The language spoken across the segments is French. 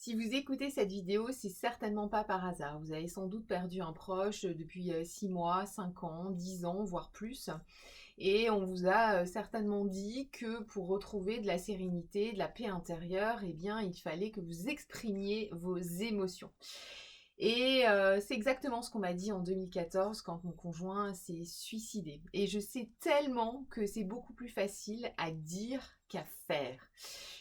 Si vous écoutez cette vidéo, c'est certainement pas par hasard. Vous avez sans doute perdu un proche depuis 6 mois, 5 ans, 10 ans, voire plus. Et on vous a certainement dit que pour retrouver de la sérénité, de la paix intérieure, eh bien, il fallait que vous exprimiez vos émotions. Et c'est exactement ce qu'on m'a dit en 2014 quand mon conjoint s'est suicidé. Et je sais tellement que c'est beaucoup plus facile à dire qu'à faire.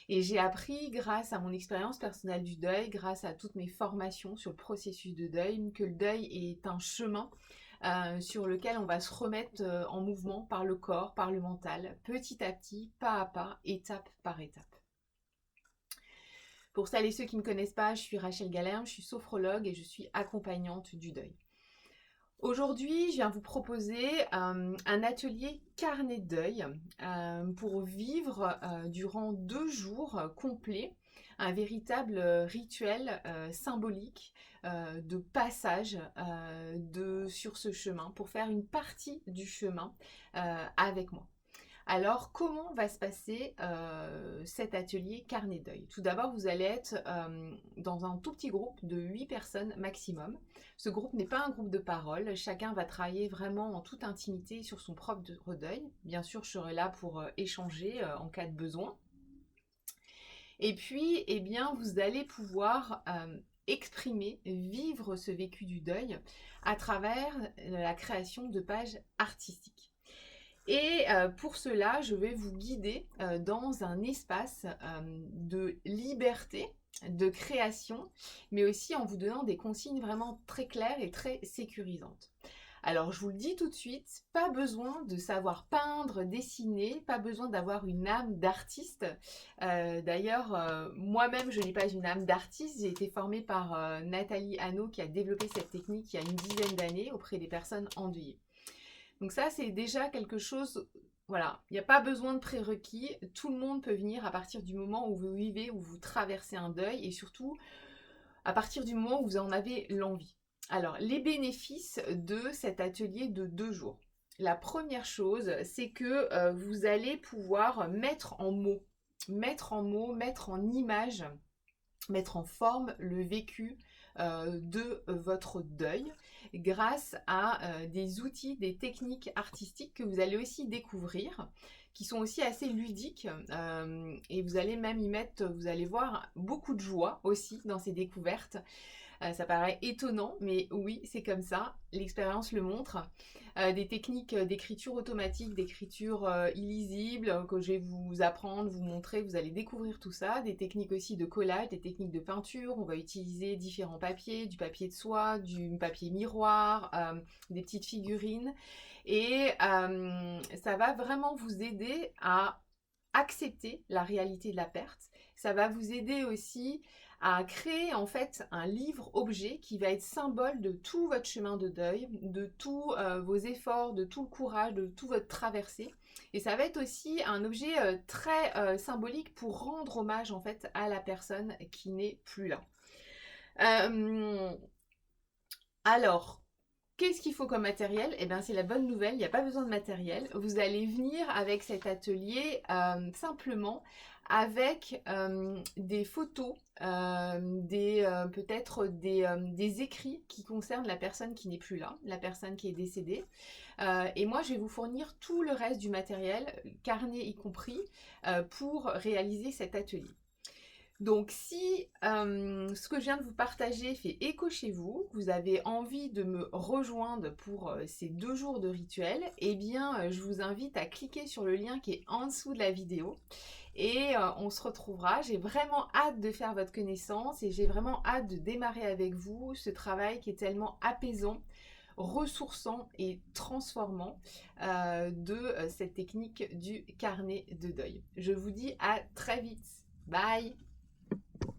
Et j'ai appris grâce à mon expérience personnelle du deuil, grâce à toutes mes formations sur le processus de deuil, que le deuil est un chemin sur lequel on va se remettre en mouvement par le corps, par le mental, petit à petit, pas à pas, étape par étape. Pour celles et ceux qui ne me connaissent pas, je suis Rachel Galerme, je suis sophrologue et je suis accompagnante du deuil. Aujourd'hui, je viens vous proposer un atelier carnet de deuil pour vivre durant 2 jours complets un véritable rituel symbolique de passage sur ce chemin pour faire une partie du chemin avec moi. Alors, comment va se passer cet atelier carnet de deuil? Tout d'abord, vous allez être dans un tout petit groupe de 8 personnes maximum. Ce groupe n'est pas un groupe de parole. Chacun va travailler vraiment en toute intimité sur son propre deuil. Bien sûr, je serai là pour échanger en cas de besoin. Et puis, eh bien, vous allez pouvoir exprimer, vivre ce vécu du deuil à travers la création de pages artistiques. Et pour cela, je vais vous guider dans un espace de liberté, de création, mais aussi en vous donnant des consignes vraiment très claires et très sécurisantes. Alors, je vous le dis tout de suite, pas besoin de savoir peindre, dessiner, pas besoin d'avoir une âme d'artiste. D'ailleurs, moi-même, je n'ai pas une âme d'artiste. J'ai été formée par Nathalie Hanot qui a développé cette technique il y a une dizaine d'années auprès des personnes endeuillées. Donc ça, c'est déjà quelque chose, voilà, il n'y a pas besoin de prérequis, tout le monde peut venir à partir du moment où vous vivez, où vous traversez un deuil et surtout à partir du moment où vous en avez l'envie. Alors, les bénéfices de cet atelier de 2 jours. La première chose, c'est que vous allez pouvoir mettre en mots, mettre en images, mettre en forme le vécu de votre deuil grâce à des outils, des techniques artistiques que vous allez aussi découvrir, qui sont aussi assez ludiques et vous allez même y mettre, vous allez voir, beaucoup de joie aussi dans ces découvertes. Ça paraît étonnant, mais oui, c'est comme ça, l'expérience le montre. Des techniques d'écriture automatique, d'écriture illisible, que je vais vous apprendre, vous montrer, vous allez découvrir tout ça. Des techniques aussi de collage, des techniques de peinture. On va utiliser différents papiers, du papier de soie, du papier miroir, des petites figurines. Et ça va vraiment vous aider à accepter la réalité de la perte. Ça va vous aider aussi à créer en fait un livre-objet qui va être symbole de tout votre chemin de deuil, de tous vos efforts, de tout le courage, de toute votre traversée. Et ça va être aussi un objet très symbolique pour rendre hommage en fait à la personne qui n'est plus là. Alors, qu'est-ce qu'il faut comme matériel? Eh bien, c'est la bonne nouvelle, il n'y a pas besoin de matériel. Vous allez venir avec cet atelier simplement avec des photos, peut-être des écrits qui concernent la personne qui n'est plus là, la personne qui est décédée. Et moi, je vais vous fournir tout le reste du matériel, carnet y compris, pour réaliser cet atelier. Donc si ce que je viens de vous partager fait écho chez vous, vous avez envie de me rejoindre pour ces 2 jours de rituel, eh bien je vous invite à cliquer sur le lien qui est en dessous de la vidéo et on se retrouvera. J'ai vraiment hâte de faire votre connaissance et j'ai vraiment hâte de démarrer avec vous ce travail qui est tellement apaisant, ressourçant et transformant de cette technique du carnet de deuil. Je vous dis à très vite. Bye!